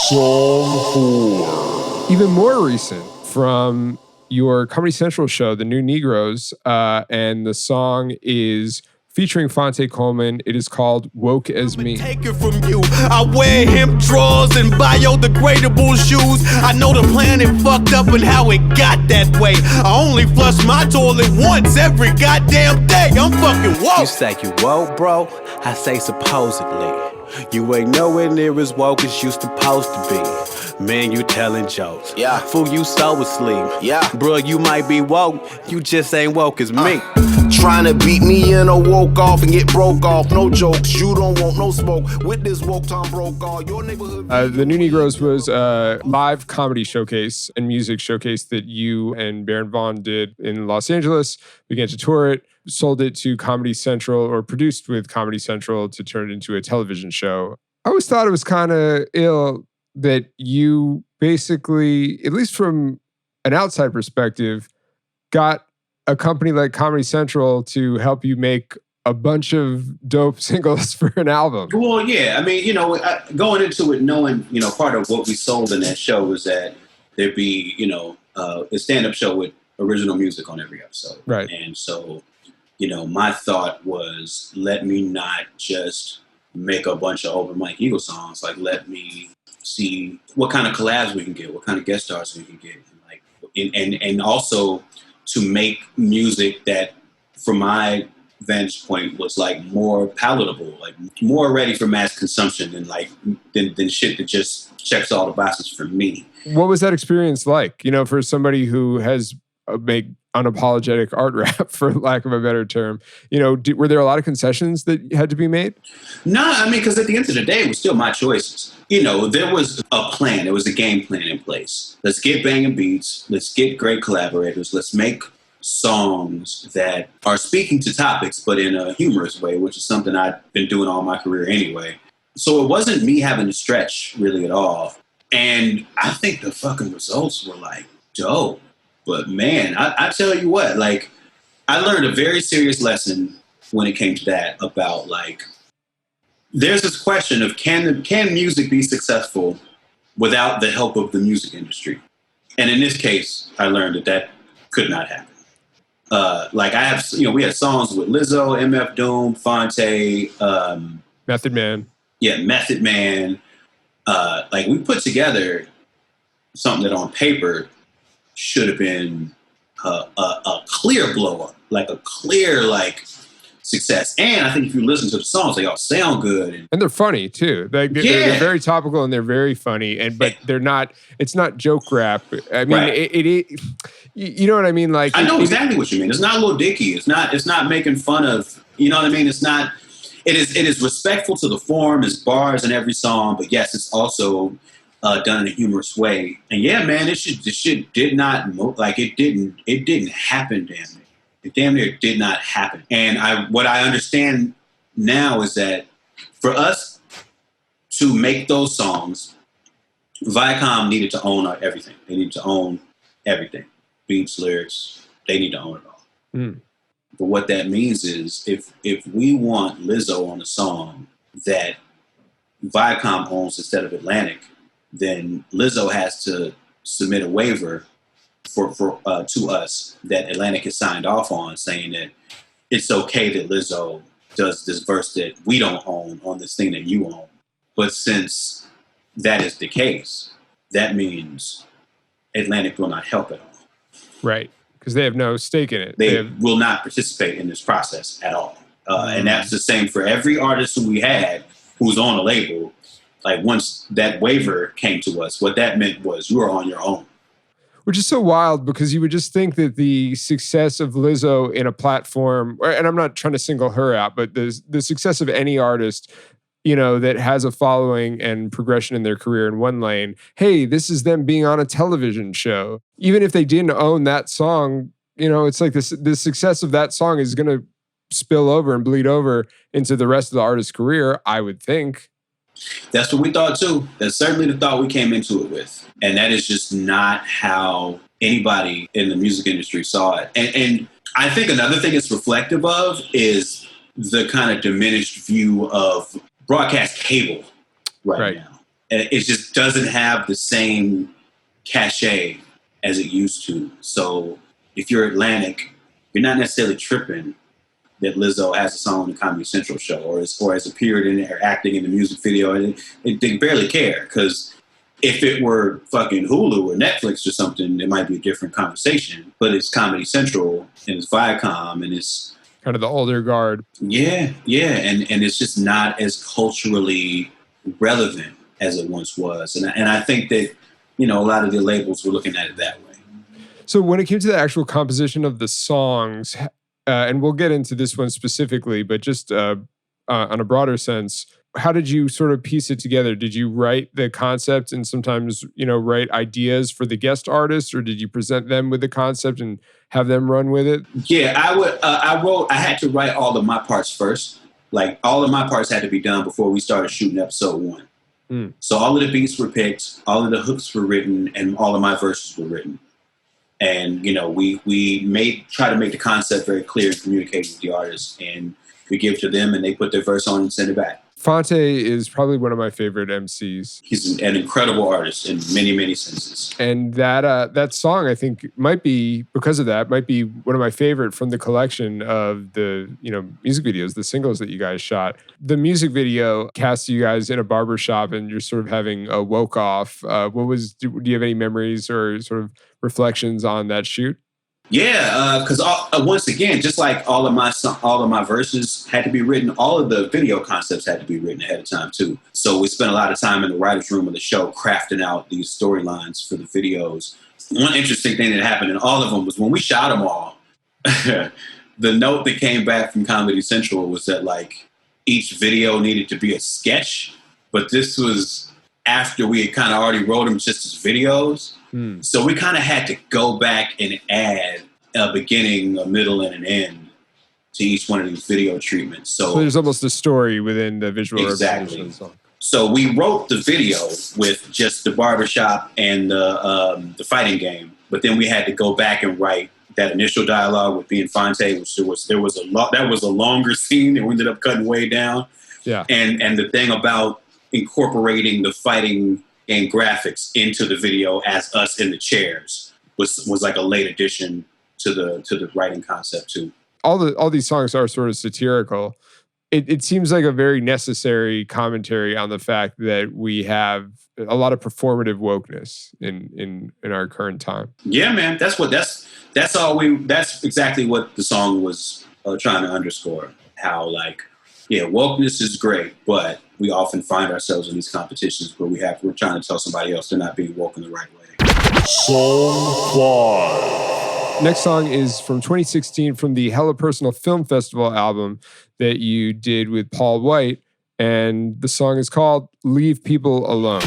Song 4. Even more recent from your Comedy Central show, The New Negroes, and the song is featuring Fonte Coleman. It is called Woke as Me. Take it from you. I wear hemp drawers and biodegradable shoes. I know the planet fucked up and how it got that way. I only flush my toilet once every goddamn day. I'm fucking woke. You say you woke, bro? I say supposedly. You ain't nowhere near as woke as you supposed to be. Man, you telling jokes. Yeah. Fool, you so asleep. Yeah. Bro, you might be woke. You just ain't woke as me. Trying to beat me in a woke off and get broke off. No jokes. You don't want no smoke. With this woke Tom broke all your neighborhood. The New Negroes was a live comedy showcase and music showcase that you and Baron Vaughn did in Los Angeles. Began to tour it, sold it to Comedy Central, or produced with Comedy Central to turn it into a television show. I always thought it was kind of ill that you basically, at least from an outside perspective, got a company like Comedy Central to help you make a bunch of dope singles for an album. Well, yeah. I mean, going into it knowing, part of what we sold in that show was that there'd be, a stand-up show with original music on every episode. Right. And so, my thought was, let me not just make a bunch of open mic Eagle songs. Like, let me see what kind of collabs we can get, what kind of guest stars we can get. And also to make music that, from my vantage point, was like more palatable, like more ready for mass consumption than shit that just checks all the boxes for me. What was that experience like? For somebody who has made unapologetic art rap, for lack of a better term, were there a lot of concessions that had to be made? No, I mean, because at the end of the day, it was still my choices. There was a plan. There was a game plan in place. Let's get banging beats. Let's get great collaborators. Let's make songs that are speaking to topics, but in a humorous way, which is something I've been doing all my career anyway. So it wasn't me having to stretch really at all. And I think the fucking results were like dope. But man, I tell you what, like, I learned a very serious lesson when it came to that about, like, there's this question of can music be successful without the help of the music industry? And in this case, I learned that could not happen. Like, I have, we had songs with Lizzo, MF Doom, Fonte, Method Man. Yeah, Method Man. Like, we put together something that on paper should have been a clear blow up, like a clear, like, success. And I think if you listen to the songs, they all sound good. And they're funny too. They're very topical and they're very funny. But they're not, it's not joke rap. I mean, right. You know what I mean? Like, I know exactly what you mean. It's not Lil Dicky. It's not making fun of, you know what I mean? It is respectful to the form, it's bars in every song, but yes, it's also done in a humorous way. And yeah, man, this shit did not, like, it didn't happen, damn near. It damn near did not happen. And what I understand now is that for us to make those songs, Viacom needed to own everything. They needed to own everything. Beats, lyrics, they need to own it all. Mm. But what that means is if we want Lizzo on a song that Viacom owns instead of Atlantic, then Lizzo has to submit a waiver to us that Atlantic has signed off on, saying that it's okay that Lizzo does this verse that we don't own on this thing that you own. But since that is the case, that means Atlantic will not help at all. Right, because they have no stake in it. They will not participate in this process at all. And that's the same for every artist who we had who's on a label. Like, once that waiver came to us, what that meant was you were on your own. Which is so wild, because you would just think that the success of Lizzo in a platform, and I'm not trying to single her out, but the success of any artist, that has a following and progression in their career in one lane, hey, this is them being on a television show. Even if they didn't own that song, it's like the success of that song is going to spill over and bleed over into the rest of the artist's career, I would think. That's what we thought too. That's certainly the thought we came into it with. And that is just not how anybody in the music industry saw it. And I think another thing it's reflective of is the kind of diminished view of broadcast cable right now. And it just doesn't have the same cachet as it used to. So if you're Atlantic, you're not necessarily tripping that Lizzo has a song on the Comedy Central show or has appeared in or acting in the music video. And they barely care, because if it were fucking Hulu or Netflix or something, it might be a different conversation. But it's Comedy Central and it's Viacom and it's kind of the older guard. Yeah. And it's just not as culturally relevant as it once was. And I think that, a lot of the labels were looking at it that way. So when it came to the actual composition of the songs, and we'll get into this one specifically, but just on a broader sense, how did you sort of piece it together? Did you write the concept and sometimes, write ideas for the guest artists, or did you present them with the concept and have them run with it? Yeah, I had to write all of my parts first. Like all of my parts had to be done before we started shooting episode 1. So all of the beats were picked, all of the hooks were written, and all of my verses were written. And, you know, we try to make the concept very clear and communicate with the artists. And we give it to them and they put their verse on and send it back. Fonte is probably one of my favorite MCs. He's an incredible artist in many, many senses. And that song, I think, might be one of my favorite from the collection of the, you know, music videos, the singles that you guys shot. The music video casts you guys in a barbershop and you're sort of having a woke off. Do you have any memories or sort of reflections on that shoot? Yeah, because once again, just like all of my verses had to be written, all of the video concepts had to be written ahead of time too. So we spent a lot of time in the writer's room of the show crafting out these storylines for the videos. One interesting thing that happened in all of them was when we shot them all, the note that came back from Comedy Central was that like each video needed to be a sketch, but this was after we had kind of already wrote them just as videos. So we kind of had to go back and add a beginning, a middle, and an end to each one of these video treatments. So there's almost a story within the visual exactly. representation of the song. So we wrote the video with just the barbershop and the fighting game, but then we had to go back and write that initial dialogue with being Fonte, which that was a longer scene that we ended up cutting way down. Yeah, and the thing about incorporating the fighting and graphics into the video as us in the chairs was like a late addition to the writing concept too. All these songs are sort of satirical. It seems like a very necessary commentary on the fact that we have a lot of performative wokeness in our current time. Yeah, man, that's exactly what the song was trying to underscore. How like, yeah, wokeness is great, but we often find ourselves in these competitions where we're trying to tell somebody else they're not being woke in the right way. Song 5. Next song is from 2016 from the Hella Personal Film Festival album that you did with Paul White, and the song is called Leave People Alone.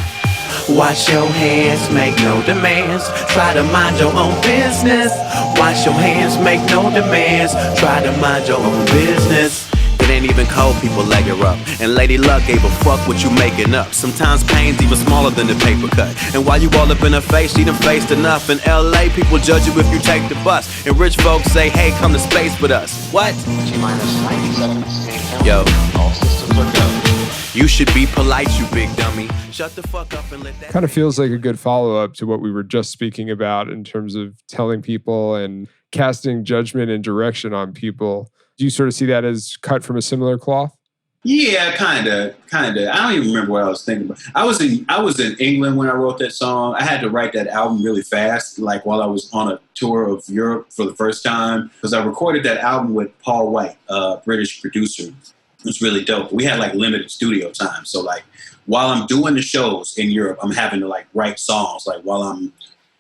Wash your hands, make no demands. Try to mind your own business. Wash your hands, make no demands. Try to mind your own business. It ain't even cold, people leg her up. And Lady Luck gave a fuck what you making up. Sometimes pain's even smaller than the paper cut. And while you all up in her face, she done faced enough. In LA, people judge you if you take the bus. And rich folks say, hey, come to space with us. What? T-minus 90 seconds. Yo. All systems are go. You should be polite, you big dummy. Shut the fuck up and let that... Kind of feels like a good follow-up to what we were just speaking about in terms of telling people and casting judgment and direction on people. Do you sort of see that as cut from a similar cloth? Yeah, kind of. I don't even remember what I was thinking about. I was in England when I wrote that song. I had to write that album really fast, like while I was on a tour of Europe for the first time, because I recorded that album with Paul White, a British producer. It was really dope. We had like limited studio time, so like while I'm doing the shows in Europe, I'm having to like write songs, like while I'm,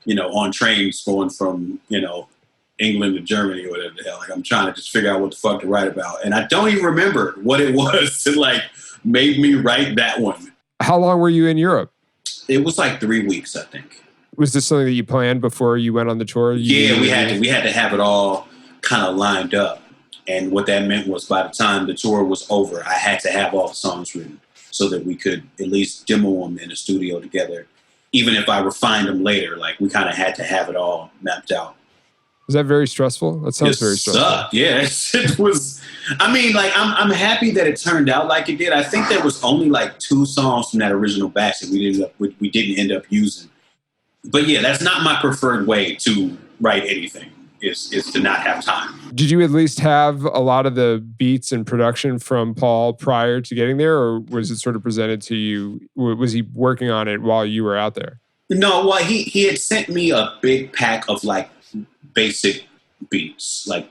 you know, on trains going from, you know, England to Germany or whatever the hell. Like I'm trying to just figure out what the fuck to write about. And I don't even remember what it was that like made me write that one. How long were you in Europe? It was like 3 weeks, I think. Was this something that you planned before you went on the tour? Yeah, we had to have it all kind of lined up. And what that meant was by the time the tour was over, I had to have all the songs written so that we could at least demo them in the studio together. Even if I refined them later, like we kind of had to have it all mapped out. Was that very stressful? That sounds very stressful. Sucked. Yeah, it was. I mean, like I'm happy that it turned out like it did. I think there was only like 2 songs from that original batch that we didn't end up using. But yeah, that's not my preferred way to write anything. Is to not have time. Did you at least have a lot of the beats and production from Paul prior to getting there, or was it sort of presented to you? Was he working on it while you were out there? No, well, he had sent me a big pack of like basic beats, like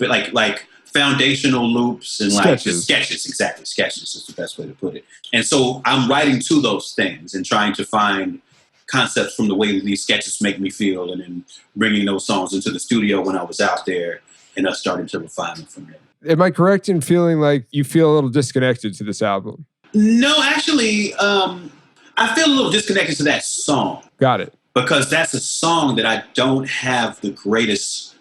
foundational loops and like just sketches. Exactly, sketches is the best way to put it. And so I'm writing to those things and trying to find concepts from the way that these sketches make me feel, and then bringing those songs into the studio when I was out there and us starting to refine them from there. Am I correct in feeling like you feel a little disconnected to this album? No, actually, I feel a little disconnected to that song. Got it. Because that's a song that I don't have the greatest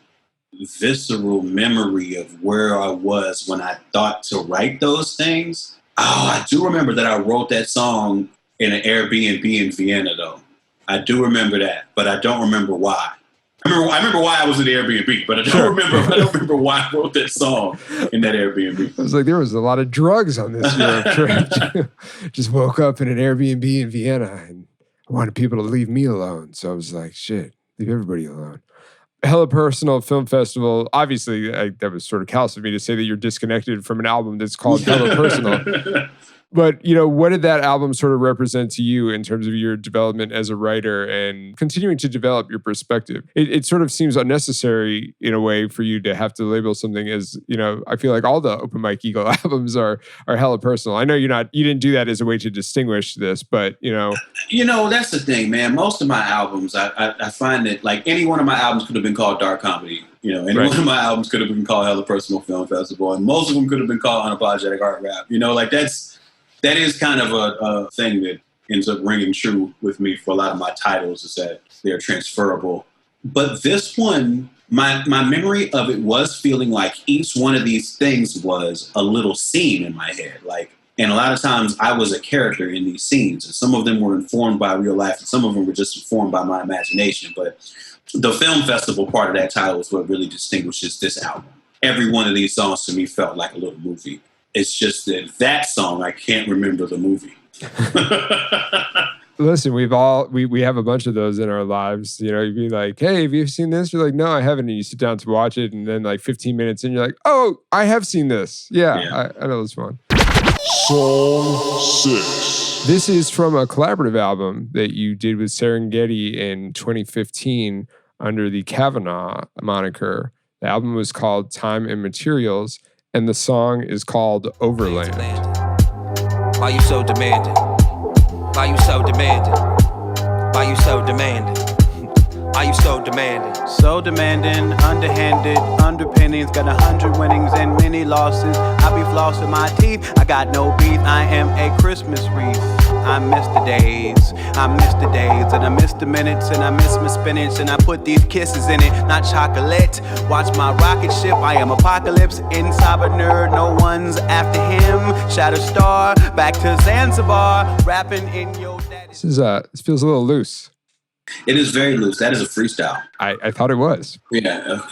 visceral memory of where I was when I thought to write those things. Oh, I do remember that I wrote that song in an Airbnb in Vienna, though. I do remember that, but I don't remember why. I remember why I was in the Airbnb, but I don't remember why I wrote that song in that Airbnb. I was like, there was a lot of drugs on this Europe trip. Just woke up in an Airbnb in Vienna and I wanted people to leave me alone. So I was like, shit, leave everybody alone. Hella Personal Film Festival. Obviously, that was sort of callous of me to say that you're disconnected from an album that's called Hella Personal. But, what did that album sort of represent to you in terms of your development as a writer and continuing to develop your perspective? It sort of seems unnecessary in a way for you to have to label something as, I feel like all the Open Mike Eagle albums are hella personal. I know you didn't do that as a way to distinguish this, but, that's the thing, man. Most of my albums, I find that like any one of my albums could have been called Dark Comedy. Any Right. one of my albums could have been called Hella Personal Film Festival, and most of them could have been called Unapologetic Art Rap. That is kind of a thing that ends up ringing true with me for a lot of my titles, is that they're transferable. But this one, my memory of it was feeling like each one of these things was a little scene in my head. And a lot of times I was a character in these scenes, and some of them were informed by real life, and some of them were just informed by my imagination. But the film festival part of that title is what really distinguishes this album. Every one of these songs to me felt like a little movie. It's just that song, I can't remember the movie. Listen, we have a bunch of those in our lives. You'd be like, hey, have you seen this? You're like, no, I haven't. And you sit down to watch it. And then like 15 minutes in, you're like, oh, I have seen this. Yeah. I know this one. Song 6. This is from a collaborative album that you did with Serengeti in 2015 under the Kavanaugh moniker. The album was called Time and Materials, and the song is called Overland. Why you so demanding? Why you so demanding? Why you so demanding? Why you so demanding? So demanding, underhanded, underpinnings. Got 100 winnings and many losses. I be flossing my teeth. I got no beef. I am a Christmas wreath. I miss the days. I miss the days. And I miss the minutes. And I miss my spinach. And I put these kisses in it, not chocolate. Watch my rocket ship. I am apocalypse. Inside a nerd. No one's after him. Shatterstar. Back to Zanzibar. Rapping in your daddy's. This feels a little loose. It is very loose. That is a freestyle. I thought it was. Yeah, that was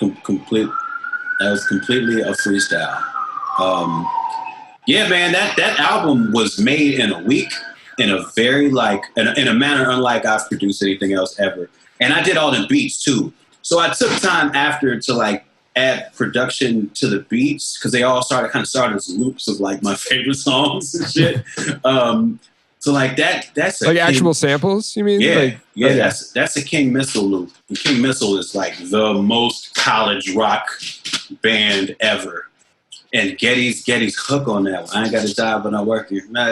completely a freestyle. Yeah, man, that album was made in a week in a very in a manner unlike I've produced anything else ever. And I did all the beats too. So I took time after to add production to the beats because they all started as loops of my favorite songs and shit. So that's actual samples, you mean? Yeah, that's a King Missile loop. And King Missile is the most college rock band ever. And Getty's hook on that one. I ain't got a job, but I'm working. I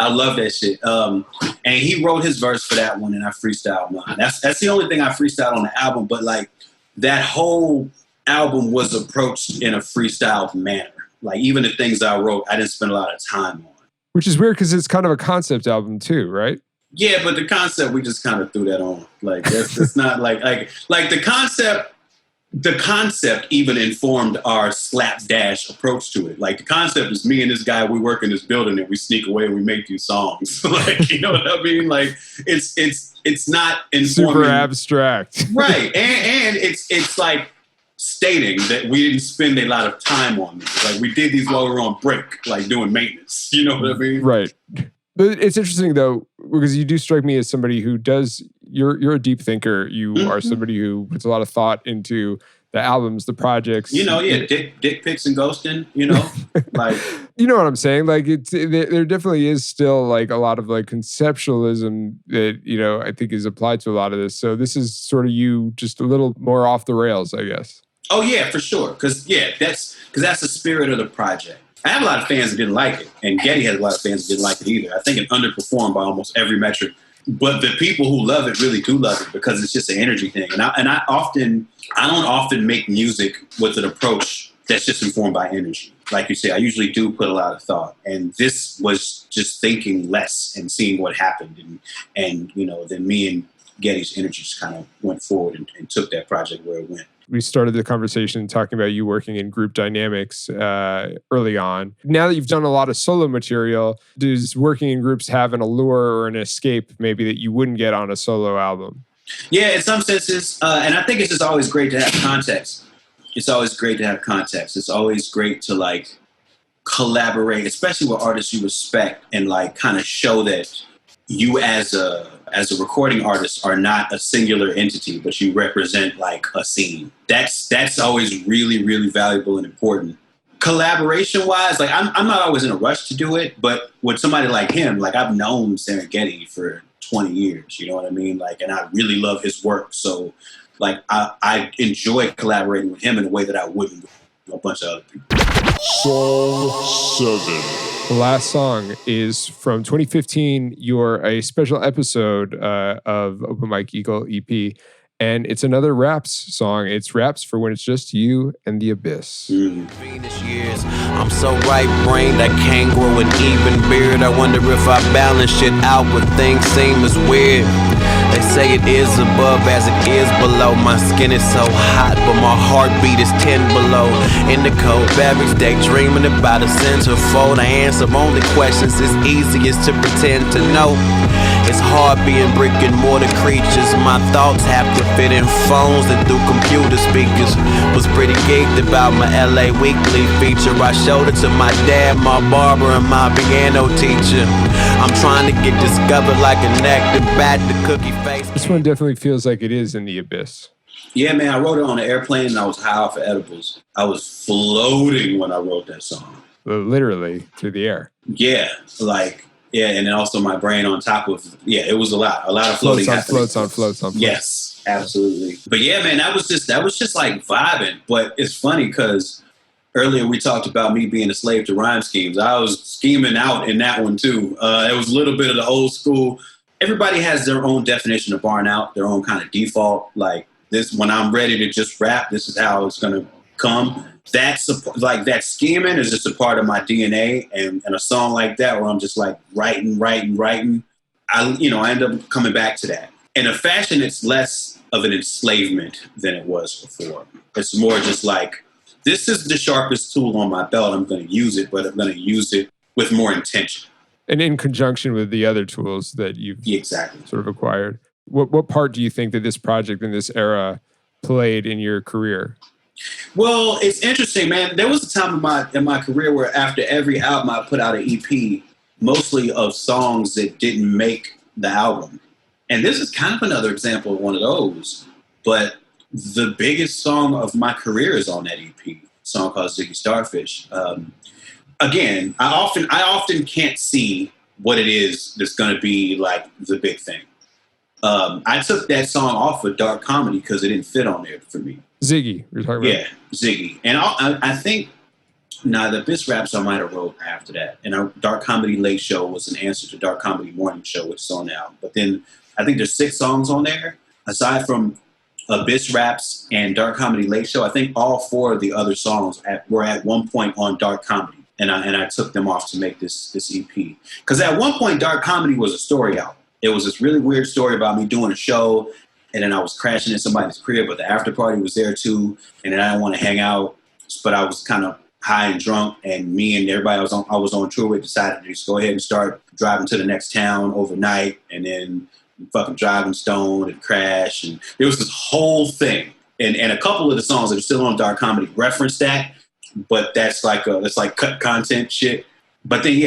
love that shit. And he wrote his verse for that one, and I freestyled mine. That's the only thing I freestyled on the album. But that whole album was approached in a freestyle manner. Even the things I wrote, I didn't spend a lot of time on. Which is weird because it's kind of a concept album too, right? Yeah, but the concept, we just kind of threw that on. It's not the concept. The concept even informed our slapdash approach to it. The concept is me and this guy, we work in this building and we sneak away and we make these songs. You know what I mean? It's not informing. Super abstract. Right. And it's stating that we didn't spend a lot of time on this. We did these while we were on break, doing maintenance. You know what I mean? Right. But it's interesting though, because you do strike me as somebody who does, you're a deep thinker. You are somebody who puts a lot of thought into the albums, the projects. Dick pics and ghosting, You know what I'm saying? There definitely is still a lot of conceptualism that, I think is applied to a lot of this. So this is sort of you just a little more off the rails, I guess. Oh yeah, for sure. Because that's the spirit of the project. I have a lot of fans that didn't like it, and Getty has a lot of fans that didn't like it either. I think it underperformed by almost every metric. But the people who love it really do love it because it's just an energy thing. And I don't often make music with an approach that's just informed by energy. Like you say, I usually do put a lot of thought, and this was just thinking less and seeing what happened, and then me and Geddy's energy just kind of went forward and took that project where it went. We started the conversation talking about you working in group dynamics early on. Now that you've done a lot of solo material, does working in groups have an allure or an escape maybe that you wouldn't get on a solo album? Yeah, in some senses. And I think it's just always great to have context. It's always great to have context. It's always great to like collaborate, especially with artists you respect, and like kind of show that you as a recording artist are not a singular entity, but you represent like a scene. That's always really, really valuable and important. Collaboration wise, like I'm not always in a rush to do it, but with somebody like him, like I've known Serengeti for 20 years, you know what I mean? Like, and I really love his work. So like I enjoy collaborating with him in a way that I wouldn't with a bunch of other people. Song 7. The last song is from 2015. You're a special episode of Open Mike Eagle EP, and it's another raps song. It's raps for when it's just you and the abyss. Venus years, I'm so right-brained I can't grow an even beard. I wonder if I balance shit out when things seem as weird. They say it is above as it is below. My skin is so hot, but my heartbeat is 10 below. In the cold beverage, daydreaming about a centerfold. I answer only questions as easy as to pretend to know. It's hard being brick and mortar creatures. My thoughts have to fit in phones and through computer speakers. Was pretty geeked about my LA Weekly feature. I showed it to my dad, my barber, and my piano teacher. I'm trying to get discovered like a nectar bat, the cookie face. This one definitely feels like it is in the abyss. Yeah, man, I wrote it on an airplane and I was high off of edibles. I was floating when I wrote that song. Literally through the air. Yeah, like, yeah, and then also my brain on top of, yeah, it was a lot of floating. Floats on. Yes, absolutely. But yeah, man, that was just like vibing. But it's funny because earlier we talked about me being a slave to rhyme schemes. I was scheming out in that one too. It was a little bit of the old school. Everybody has their own definition of barn out, their own kind of default. Like this, when I'm ready to just rap, this is how it's gonna come. That's like that scheming is just a part of my DNA, and a song like that where I'm just like writing. I end up coming back to that. In a fashion, it's less of an enslavement than it was before. It's more just like, this is the sharpest tool on my belt. I'm going to use it, but I'm going to use it with more intention. And in conjunction with the other tools that you've exactly sort of acquired. What part do you think that this project in this era played in your career? Well, it's interesting, man. There was a time in my career where after every album I put out an EP, mostly of songs that didn't make the album. And this is kind of another example of one of those. But the biggest song of my career is on that EP, a song called Ziggy Starfish. Again, I often can't see what it is that's going to be like the big thing. I took that song off of Dark Comedy because it didn't fit on there for me. Ziggy, you're talking about? Yeah, Ziggy. And I think, the Abyss Raps I might have wrote after that. And Dark Comedy Late Show was an answer to Dark Comedy Morning Show, which is on the album. But then I think there's 6 songs on there. Aside from Abyss Raps and Dark Comedy Late Show, I think all 4 of the other songs were at one point on Dark Comedy. And I took them off to make this EP. Because at one point, Dark Comedy was a story album. It was this really weird story about me doing a show, and then I was crashing in somebody's crib, but the after party was there too, and then I didn't want to hang out, but I was kind of high and drunk, and me and everybody I was on tour with decided to just go ahead and start driving to the next town overnight, and then fucking driving stoned and crash, and there was this whole thing. And a couple of the songs that are still on Dark Comedy reference that, but that's like cut content shit. But then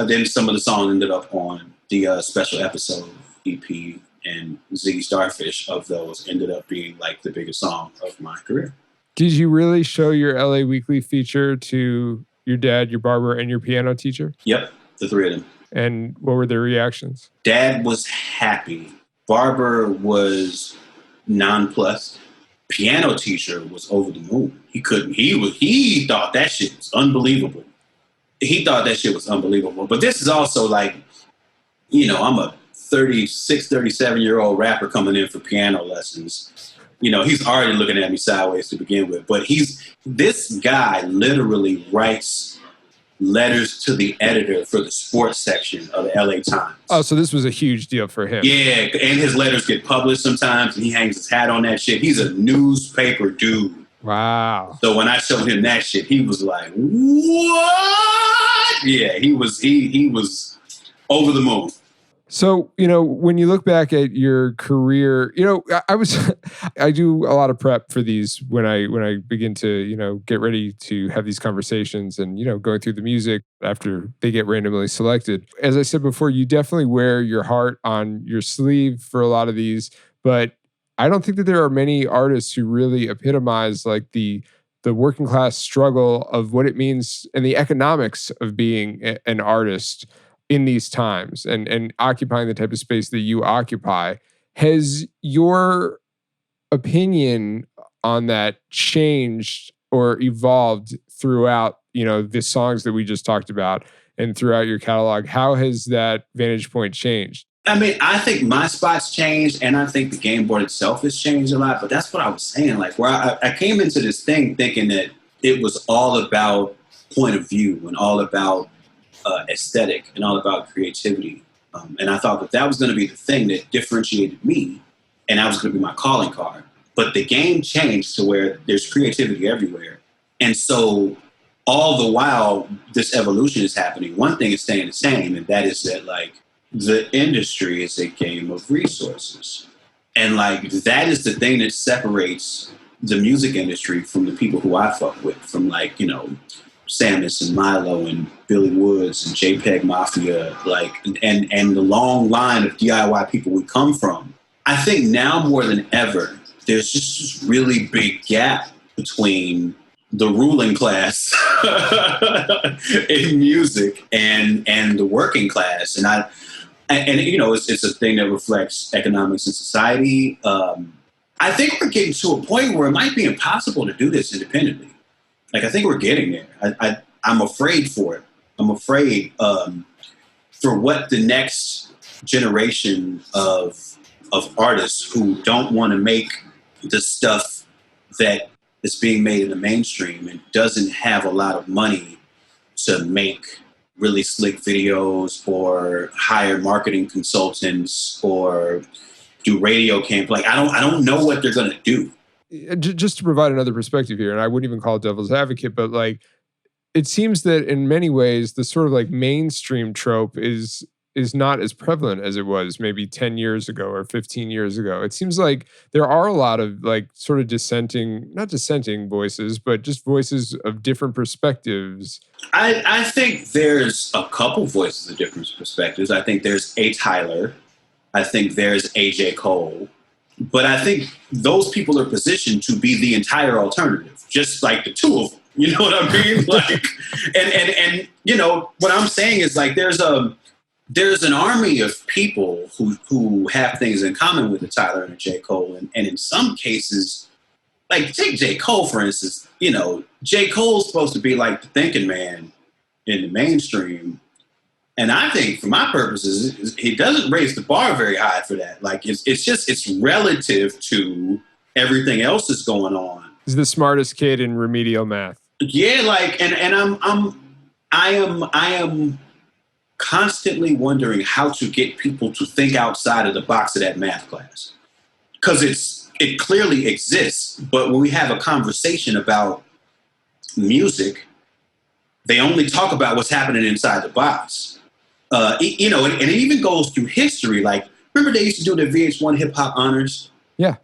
then some of the songs ended up on the special episode EP, and Ziggy Starfish of those ended up being like the biggest song of my career. Did you really show your LA Weekly feature to your dad, your barber, and your piano teacher? Yep, the 3 of them. And what were their reactions? Dad was happy. Barber was nonplussed. Piano teacher was over the moon. He thought that shit was unbelievable. But this is also like, I'm a 36, 37-year-old rapper coming in for piano lessons. He's already looking at me sideways to begin with. But this guy literally writes letters to the editor for the sports section of the LA Times. Oh, so this was a huge deal for him. Yeah, and his letters get published sometimes, and he hangs his hat on that shit. He's a newspaper dude. Wow. So when I showed him that shit, he was like, "What?" Yeah, he was over the moon. So, when you look back at your career, I do a lot of prep for these when I begin to, get ready to have these conversations and, going through the music after they get randomly selected. As I said before, you definitely wear your heart on your sleeve for a lot of these, but I don't think that there are many artists who really epitomize like the working class struggle of what it means and the economics of being an artist in these times and occupying the type of space that you occupy. Has your opinion on that changed or evolved throughout, the songs that we just talked about and throughout your catalog? How has that vantage point changed? I mean, I think my spot's changed, and I think the game board itself has changed a lot, but that's what I was saying. Like, where I came into this thing thinking that it was all about point of view and all about aesthetic and all about creativity. And I thought that was going to be the thing that differentiated me, and that was going to be my calling card. But the game changed to where there's creativity everywhere. And so all the while this evolution is happening, one thing is staying the same, and that is that, like, the industry is a game of resources. And, like, that is the thing that separates the music industry from the people who I fuck with, from, like, Samus and Milo and Billy Woods and JPEG Mafia, like, and the long line of DIY people we come from. I think now more than ever, there's just this really big gap between the ruling class in music and the working class. And it's a thing that reflects economics and society. I think we're getting to a point where it might be impossible to do this independently. Like, I think we're getting there. I'm afraid for it. I'm afraid for what the next generation of artists who don't want to make the stuff that is being made in the mainstream and doesn't have a lot of money to make really slick videos or hire marketing consultants or do radio camp. Like, I don't know what they're going to do. Just to provide another perspective here, and I wouldn't even call it devil's advocate, but like, it seems that in many ways, the sort of like mainstream trope is not as prevalent as it was maybe 10 years ago or 15 years ago. It seems like there are a lot of like sort of not dissenting voices, but just voices of different perspectives. I think there's a couple voices of different perspectives. I think there's A. Tyler. I think there's A.J. Cole. But I think those people are positioned to be the entire alternative, just like the two of them. You know what I mean? Like, and what I'm saying is, like, there's an army of people who have things in common with the Tyler and the J. Cole, and in some cases, like, take J. Cole for instance. J. Cole's supposed to be like the thinking man in the mainstream. And I think, for my purposes, he doesn't raise the bar very high for that. Like, it's relative to everything else that's going on. He's the smartest kid in remedial math. Yeah, like, and I am constantly wondering how to get people to think outside of the box of that math class, because it clearly exists. But when we have a conversation about music, they only talk about what's happening inside the box. And it even goes through history. Like, remember they used to do the VH1 Hip Hop Honors? Yeah.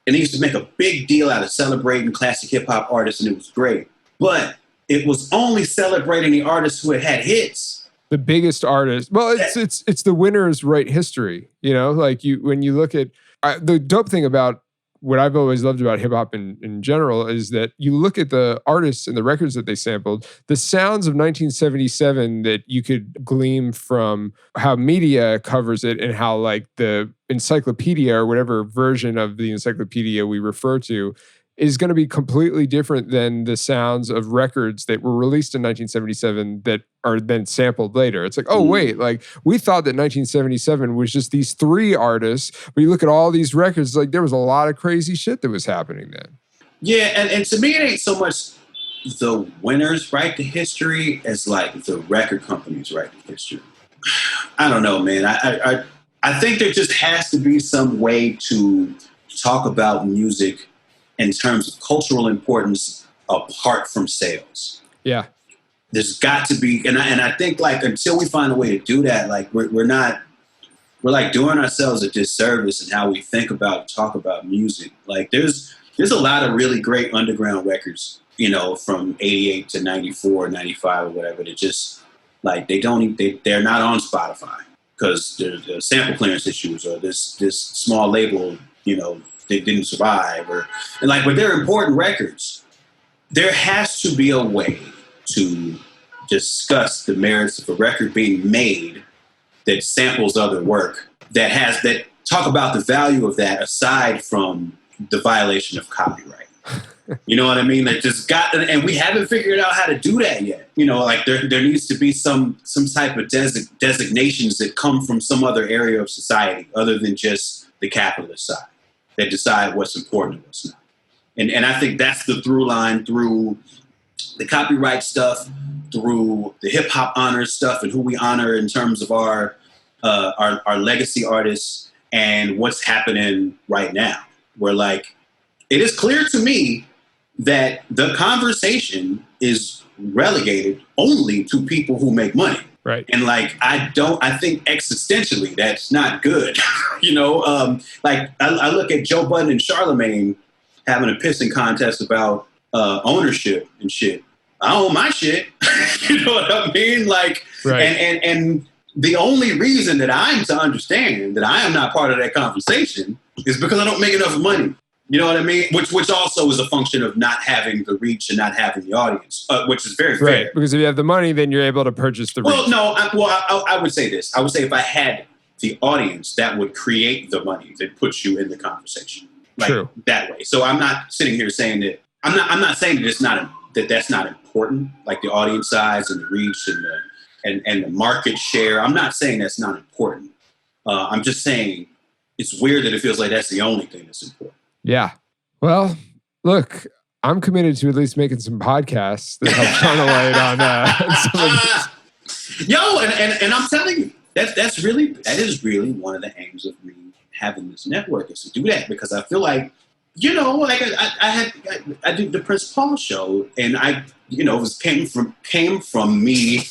And they used to make a big deal out of celebrating classic hip hop artists, and it was great. But it was only celebrating the artists who had hits. The biggest artists. Well, it's the winners write history. Like, when you look at the dope thing about what I've always loved about hip hop in general is that you look at the artists and the records that they sampled, the sounds of 1977 that you could glean from how media covers it and how, like, the encyclopedia or whatever version of the encyclopedia we refer to is going to be completely different than the sounds of records that were released in 1977 that are then sampled later. It's like, oh, wait, like, we thought that 1977 was just these three artists, but you look at all these records, like, there was a lot of crazy shit that was happening then. Yeah, and to me, it ain't so much the winners write the history as like the record companies write the history. I don't know, man. I think there just has to be some way to talk about music in terms of cultural importance apart from sales. Yeah. There's got to be, and I think like until we find a way to do that, like we're like doing ourselves a disservice in how we think about, talk about music. Like there's a lot of really great underground records, you know, from 88 to 94, 95 or whatever, that just like, they're not on Spotify because there's sample clearance issues or this small label, you know, they didn't survive but they're important records. There has to be a way to discuss the merits of a record being made that samples other work that talk about the value of that aside from the violation of copyright. You know what I mean? Like and we haven't figured out how to do that yet. You know, like there needs to be some type of designations that come from some other area of society other than just the capitalist side that decide what's important and what's not. And I think that's the through line through the copyright stuff, through the hip hop honors stuff and who we honor in terms of our legacy artists and what's happening right now. Where like, it is clear to me that the conversation is relegated only to people who make money. Right. And like, I think existentially that's not good. You know, like I look at Joe Budden and Charlemagne having a pissing contest about ownership and shit. I own my shit. You know what I mean? Like, right. And the only reason that I'm to understand that I am not part of that conversation is because I don't make enough money. You know what I mean? Which also is a function of not having the reach and not having the audience, which is very fair. Right, because if you have the money, then you're able to purchase the reach. Well, no, I would say this. I would say if I had the audience, that would create the money that puts you in the conversation. Like, true. That way. So I'm not sitting here saying that, I'm not saying that it's not, that's not important, like the audience size and the reach and the market share. I'm not saying that's not important. I'm just saying it's weird that it feels like that's the only thing that's important. Yeah. Well, look, I'm committed to at least making some podcasts that help shine a light on some of these. Yo, and I'm telling you, that is really one of the aims of me having this network, is to do that, because I feel like, you know, like I did the Prince Paul show, and came from me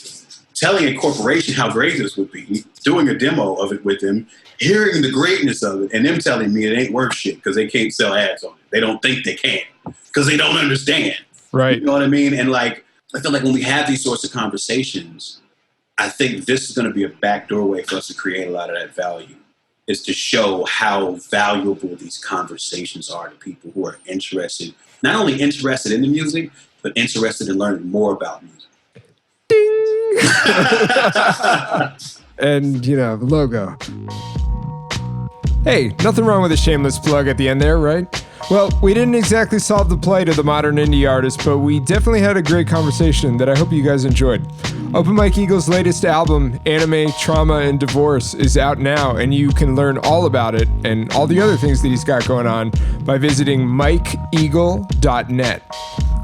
telling a corporation how great this would be, doing a demo of it with them, hearing the greatness of it, and them telling me it ain't worth shit because they can't sell ads on it. They don't think they can because they don't understand. Right. You know what I mean? And like, I feel like when we have these sorts of conversations, I think this is going to be a backdoor way for us to create a lot of that value, is to show how valuable these conversations are to people who are interested, not only interested in the music, but interested in learning more about music. Ding! And, you know, the logo. Hey, nothing wrong with a shameless plug at the end there, right? Well, we didn't exactly solve the plight of the modern indie artist, but we definitely had a great conversation that I hope you guys enjoyed. Open Mike Eagle's latest album, Anime, Trauma, and Divorce, is out now, and you can learn all about it and all the other things that he's got going on by visiting mikeeagle.net.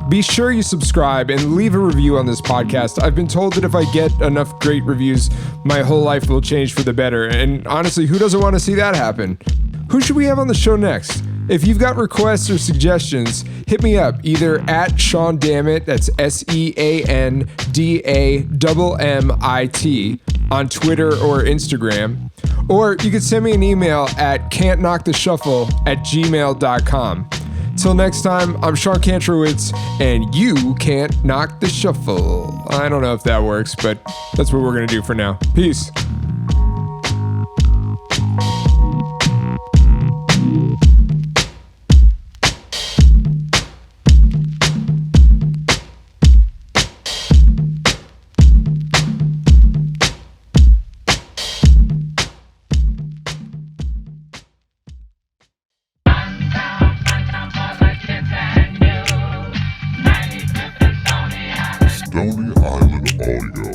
Be sure you subscribe and leave a review on this podcast. I've been told that if I get enough great reviews, my whole life will change for the better. And honestly, who doesn't want to see that happen? Who should we have on the show next? If you've got requests or suggestions, hit me up either at Sean Dammit, that's SeanDammit, on Twitter or Instagram. Or you could send me an email at can'tknocktheshuffle@gmail.com. Till next time, I'm Sean Kantrowitz, and you can't knock the shuffle. I don't know if that works, but that's what we're going to do for now. Peace. Stony Island Audio.